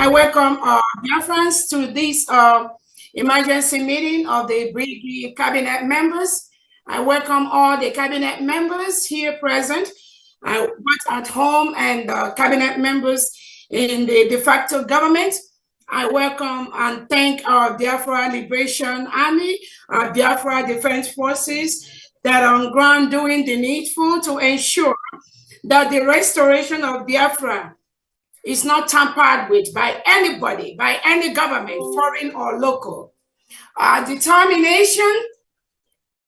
I welcome Biafrans to this emergency meeting of the Brigade cabinet members. I welcome all the cabinet members here present, both at home and cabinet members in the de facto government. I welcome and thank our Biafra Liberation Army, our Biafra Defense Forces that are on ground doing the needful to ensure that the restoration of Biafra is not tampered with by anybody, by any government, foreign or local. Our determination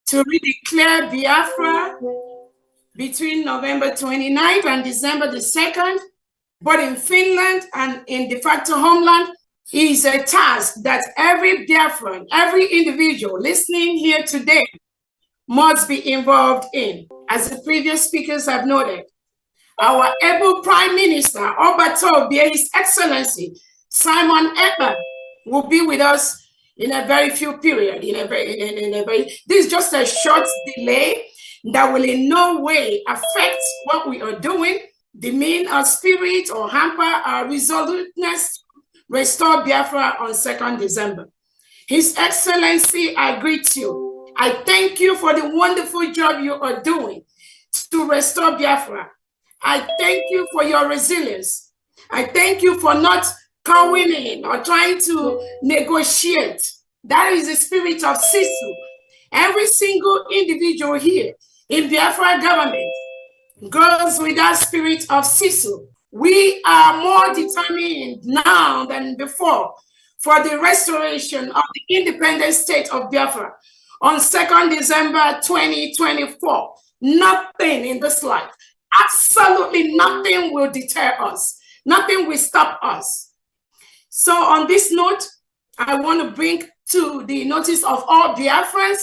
to redeclare Biafra between November 29th and December the 2nd, both in Finland and in de facto homeland, is a task that every Biafran, every individual listening here today must be involved in. As the previous speakers have noted, our able Prime Minister, Obatobia, His Excellency Simon Ekpa, will be with us in a very few period. This is just a short delay that will in no way affect what we are doing, demean our spirit, or hamper our resoluteness to restore Biafra on 2nd December. His Excellency, I greet you. I thank you for the wonderful job you are doing to restore Biafra. I thank you for your resilience. I thank you for not cowing in or trying to negotiate. That is the spirit of Sisu. Every single individual here in Biafra government goes with that spirit of Sisu. We are more determined now than before for the restoration of the independent state of Biafra on 2nd December 2024. Nothing in this life, absolutely nothing will deter us. Nothing will stop us. So on this note, I want to bring to the notice of all Biafrans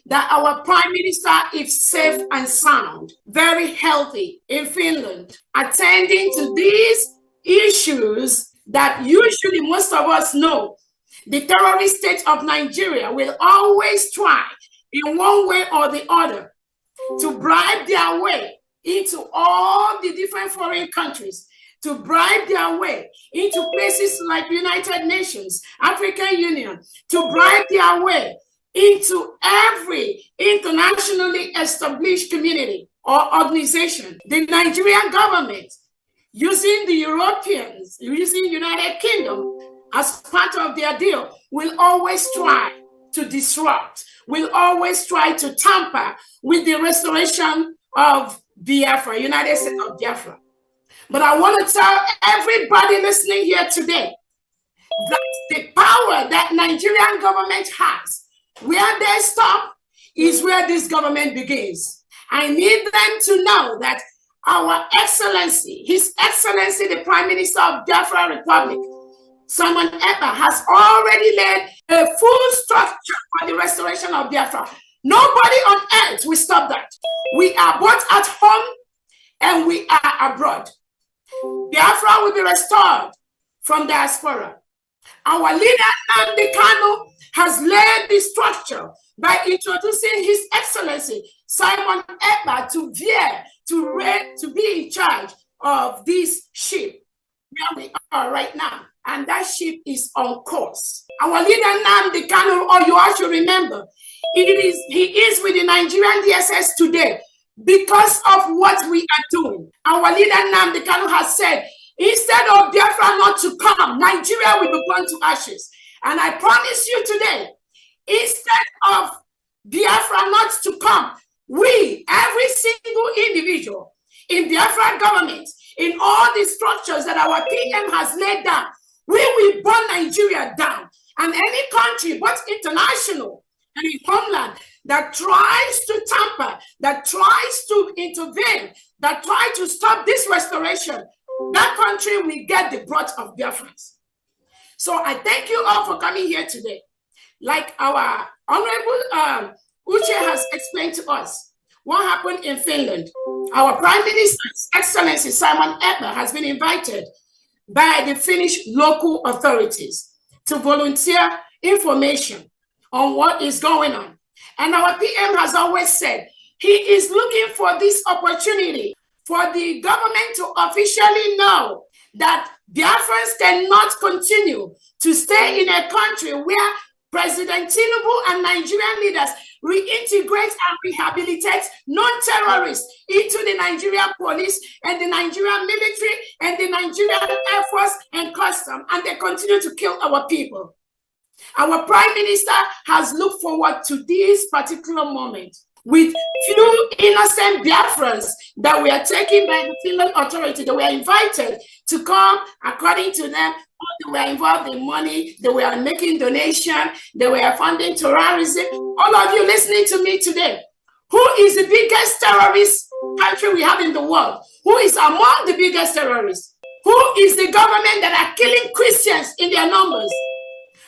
that our Prime Minister is safe and sound, very healthy in Finland, attending to these issues that usually most of us know. The terrorist state of Nigeria will always try in one way or the other to bribe their way into all the different foreign countries, to bribe their way into places like United Nations, African Union, to bribe their way into every internationally established community or organization. The Nigerian government, using the Europeans, using United Kingdom as part of their deal, will always try to disrupt, will always try to tamper with the restoration of Biafra, United States of Biafra. But I want to tell everybody listening here today that the power that Nigerian government has, where they stop is where this government begins. I need them to know that our Excellency, His Excellency, the Prime Minister of Biafra Republic, Simon Ekpa, has already led a full structure for the restoration of Biafra. Nobody on earth will stop that. We are both at home and we are abroad. Biafra will be restored from diaspora. Our leader, Nnamdi Kanu, has laid the structure by introducing His Excellency Simon Ekpa to be in charge of this ship where we are right now. And that ship is on course. Our leader, Nnamdi Kanu, or you all should remember, he is with the Nigerian DSS today because of what we are doing. Our leader, Nnamdi Kanu, has said, instead of Biafra not to come, Nigeria will be burned to ashes. And I promise you today, instead of Biafra not to come, we, every single individual in Biafra government, in all the structures that our PM has laid down, we will burn Nigeria down. And any country, both international and in homeland, that tries to tamper, that tries to intervene, that tries to stop this restoration, that country will get the brunt of Biafrans. So I thank you all for coming here today. Like our Honorable Uche has explained to us what happened in Finland. Our Prime Minister's Excellency Simon Ekpa has been invited by the Finnish local authorities to volunteer information on what is going on. And our PM has always said he is looking for this opportunity for the government to officially know that Biafrans cannot continue to stay in a country where President Tinubu and Nigerian leaders reintegrate and rehabilitate non-terrorists into the Nigerian police and the Nigerian military and the Nigerian Air Force and custom, and they continue to kill our people. Our Prime Minister has looked forward to this particular moment with few innocent Biafrans that were taken by the Finland authority. They were invited to come, according to them. They were involved in money, they were making donations, they were funding terrorism. All of you listening to me today, who is the biggest terrorist country we have in the world? Who is among the biggest terrorists? Who is the government that are killing Christians in their numbers?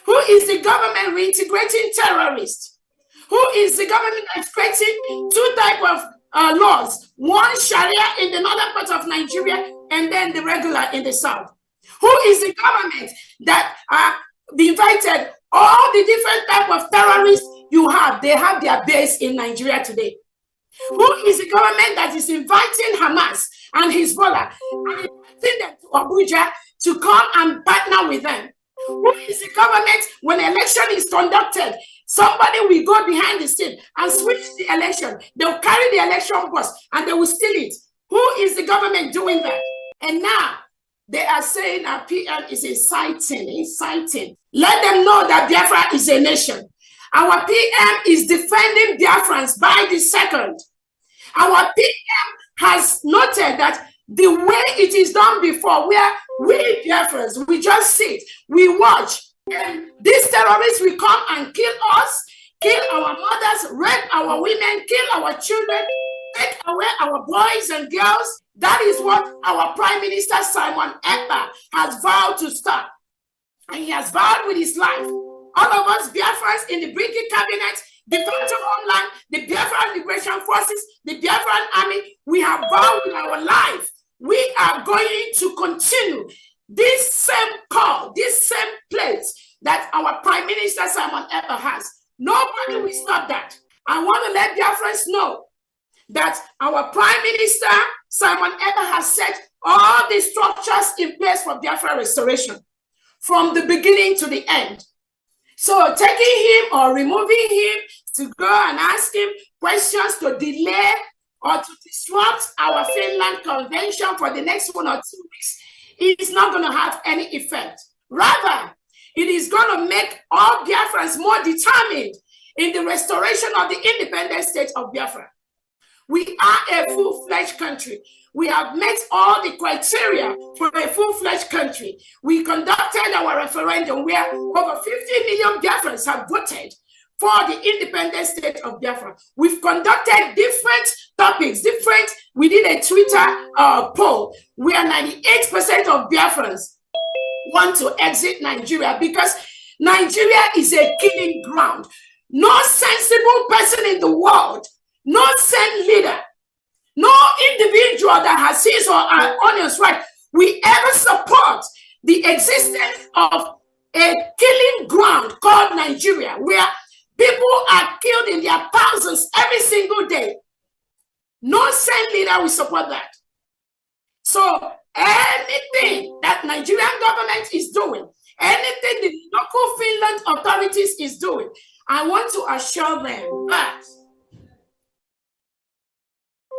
Who is the government reintegrating terrorists? Who is the government that's creating two types of laws? One Sharia in the northern part of Nigeria and then the regular in the south. Who is the government that invited all the different types of terrorists you have? They have their base in Nigeria today. Who is the government that is inviting Hamas and Hezbollah and inviting them to Abuja to come and partner with them? Who is the government when election is conducted? Somebody will go behind the scene and switch the election. They'll carry the election bus and they will steal it. Who is the government doing that? And now they are saying our PM is inciting. Let them know that Biafra is a nation. Our PM is defending Biafrans by the second. Our PM has noted that the way it is done before, where we Biafrans, we just sit, we watch, and these terrorists will come and kill us, kill our mothers, rape our women, kill our children, take away our boys and girls. That is what our Prime Minister Simon Ekpa has vowed to stop. And he has vowed with his life. All of us Biafrans in the Brigade Cabinet, the Federal Homeland, the Biafran Liberation Forces, the Biafran Army, we have vowed with our life. We are going to continue this same call, this same place that our Prime Minister Simon Ekpa has. Nobody will stop that. I want to let Biafrans know that our Prime Minister Simon Ekpa has set all the structures in place for Biafra restoration from the beginning to the end. So taking him or removing him to go and ask him questions to delay or to disrupt our Finland Convention for the next 1 or 2 weeks, it is not going to have any effect. Rather, it is going to make all Biafrans more determined in the restoration of the independent state of Biafra. We are a full-fledged country. We have met all the criteria for a full-fledged country. We conducted our referendum where over 50 million Biafrans have voted for the independent state of Biafra. We've conducted different topics, we did a Twitter poll where 98% of Biafrans want to exit Nigeria because Nigeria is a killing ground. No sensible person in the world, no sane leader, no individual that has his or her honest right will ever support the existence of a killing ground called Nigeria, where people are killed in their thousands every single day. No sane leader will support that. So anything that Nigerian government is doing, anything the local Finland authorities is doing, I want to assure them that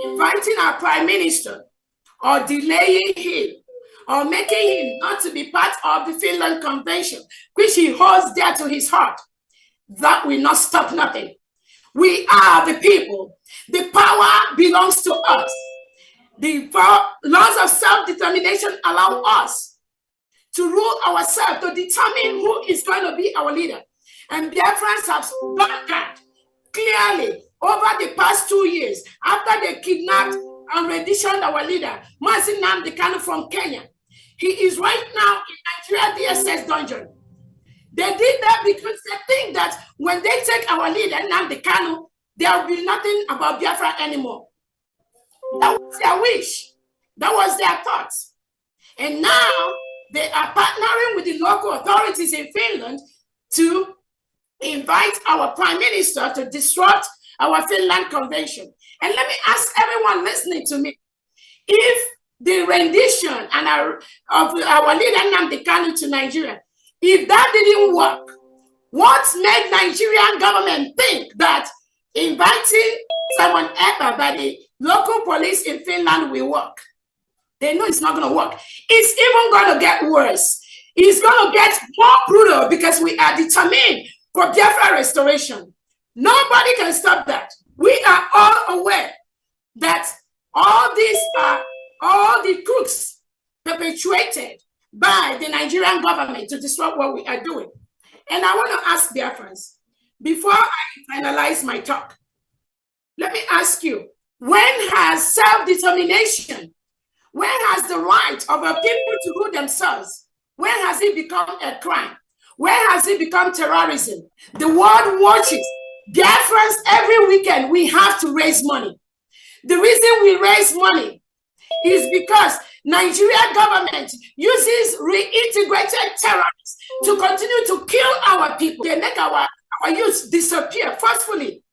inviting our Prime Minister or delaying him or making him not to be part of the Finland Convention, which he holds dear to his heart, that will not stop nothing. We are the people. The power belongs to us. The laws of self-determination allow us to rule ourselves, to determine who is going to be our leader. And Biafrans have done that clearly over the past 2 years after they kidnapped and renditioned our leader, Mazi Nnamdi Kanu from Kenya. He is right now in Nigeria DSS dungeon. They did that because they think that when they take our leader, Nnamdi Kanu, there will be nothing about Biafra anymore. That was their wish. That was their thoughts. And now they are partnering with the local authorities in Finland to invite our Prime Minister to disrupt our Finland Convention. And let me ask everyone listening to me, if the rendition and of our leader Nnamdi Kanu to Nigeria, if that didn't work, what made Nigerian government think that inviting Simon Ekpa by the local police in Finland will work? They know it's not going to work. It's even going to get worse. It's going to get more brutal because we are determined for Biafra restoration. Nobody can stop that. We are all aware that all these are all the crooks perpetuated by the Nigerian government to disrupt what we are doing. And I want to ask Biafrans, before I finalize my talk, let me ask you, when has self-determination, when has the right of a people to rule themselves, when has it become a crime? When has it become terrorism? The world watches. Biafrans, every weekend, we have to raise money. The reason we raise money is because Nigerian government uses reintegrated terrorists to continue to kill our people. They make our youth disappear forcefully.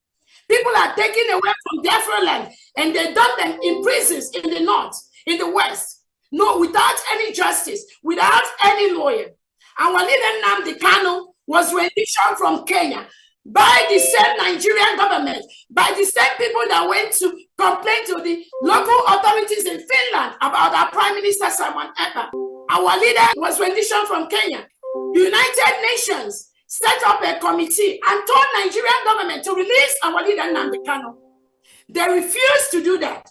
People are taken away from Biafra land and they dump them in prisons in the north, in the west. No, without any justice, without any lawyer. Our leader Nnamdi Kanu was renditioned from Kenya by the same Nigerian government, by the same people that went to complain to the local authorities in Finland about our Prime Minister Simon Ekpa. Our leader was renditioned from Kenya. United Nations set up a committee and told Nigerian government to release our leader Nnamdi Kanu. They refused to do that.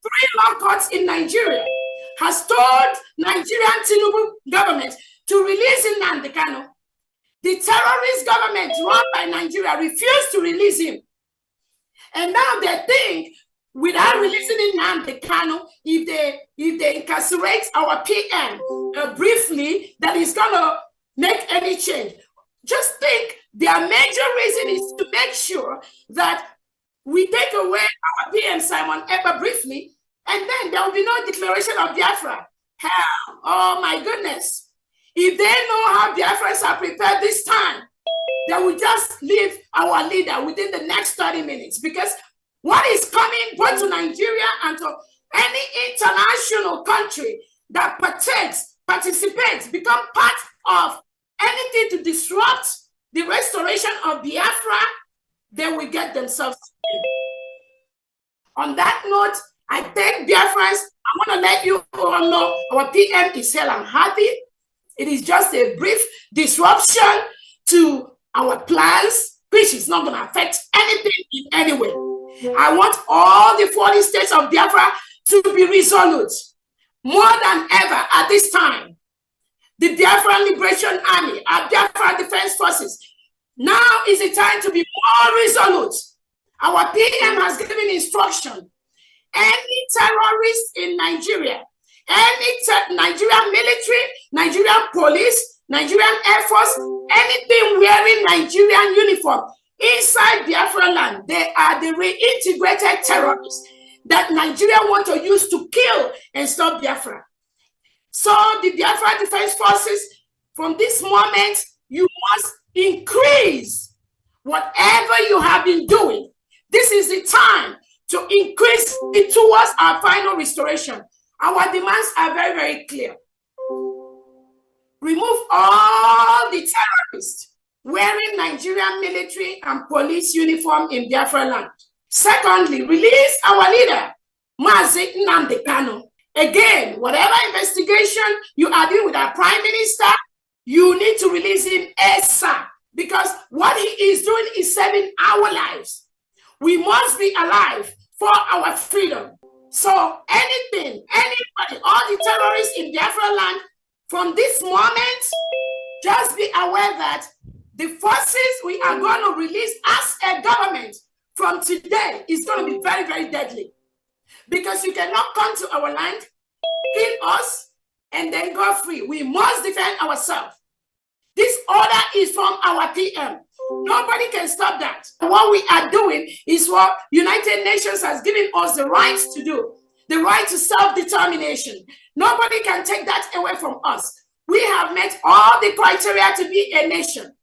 3 law courts in Nigeria has told Nigerian Tinubu government to release Nnamdi Kanu. The terrorist government run by Nigeria refused to release him. And now they think, without releasing Nnamdi Kanu, if they incarcerate our PM briefly, that is going to make any change. Just think, their major reason is to make sure that we take away our PM Simon Ekpa briefly, and then there will be no declaration of Biafra. Hell, oh my goodness. If they know how Biafrans are prepared this time, they will just leave our leader within the next 30 minutes. Because what is coming both to Nigeria and to any international country that participates, become part of anything to disrupt the restoration of Biafra, they will get themselves killed. On that note, I thank Biafrans. I want to let you all know our PM is hale and hearty. It is just a brief disruption to our plans, which is not going to affect anything in any way. I want all the 40 states of Biafra to be resolute, more than ever at this time. The Biafran Liberation Army, our Biafra Defense Forces, now is the time to be more resolute. Our PM has given instruction. Any terrorist in Nigeria, any Nigerian military, Nigerian police, Nigerian Air Force, anything wearing Nigerian uniform inside Biafra land, they are the reintegrated terrorists that Nigeria want to use to kill and stop Biafra. So the Biafra Defense Forces, from this moment, you must increase whatever you have been doing. This is the time to increase it towards our final restoration. Our demands are very, very clear. Remove all the terrorists wearing Nigerian military and police uniform in Biafra land. Secondly, release our leader, Mazi Nnamdi Kanu. Again, whatever investigation you are doing with our Prime Minister, you need to release him ASAP, because what he is doing is saving our lives. We must be alive for our freedom. So anything, anybody, all the terrorists in Biafra land, from this moment, just be aware that the forces we are going to release as a government from today is going to be very, very deadly. Because you cannot come to our land, kill us, and then go free. We must defend ourselves. This order is from our PM. Nobody can stop that. What we are doing is what United Nations has given us the right to do, the right to self-determination. Nobody can take that away from us. We have met all the criteria to be a nation.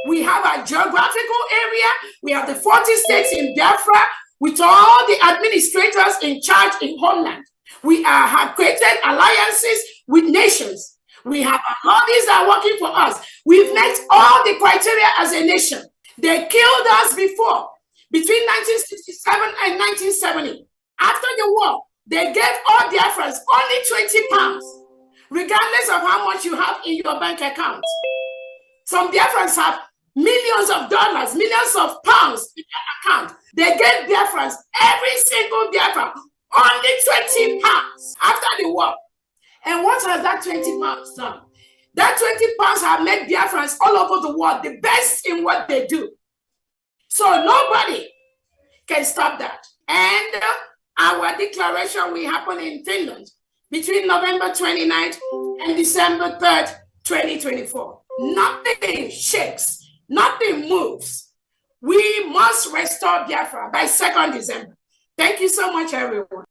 We have a geographical area. We have the 40 states in Biafra with all the administrators in charge in homeland. We have created alliances with nations. We have armies that are working for us. We've met all the criteria as a nation. They killed us before, between 1967 and 1970. After the war, they gave all Biafrans only 20 pounds, regardless of how much you have in your bank account. Some Biafrans have millions of dollars, millions of pounds in their account. They gave Biafrans, every single Biafran, only 20 pounds after the war. And what has that 20 pounds done? That 20 pounds have made Biafrans all over the world the best in what they do. So nobody can stop that. And our declaration will happen in Finland between November 29th and December 3rd, 2024. Nothing shakes, nothing moves. We must restore Biafra by 2nd December. Thank you so much, everyone.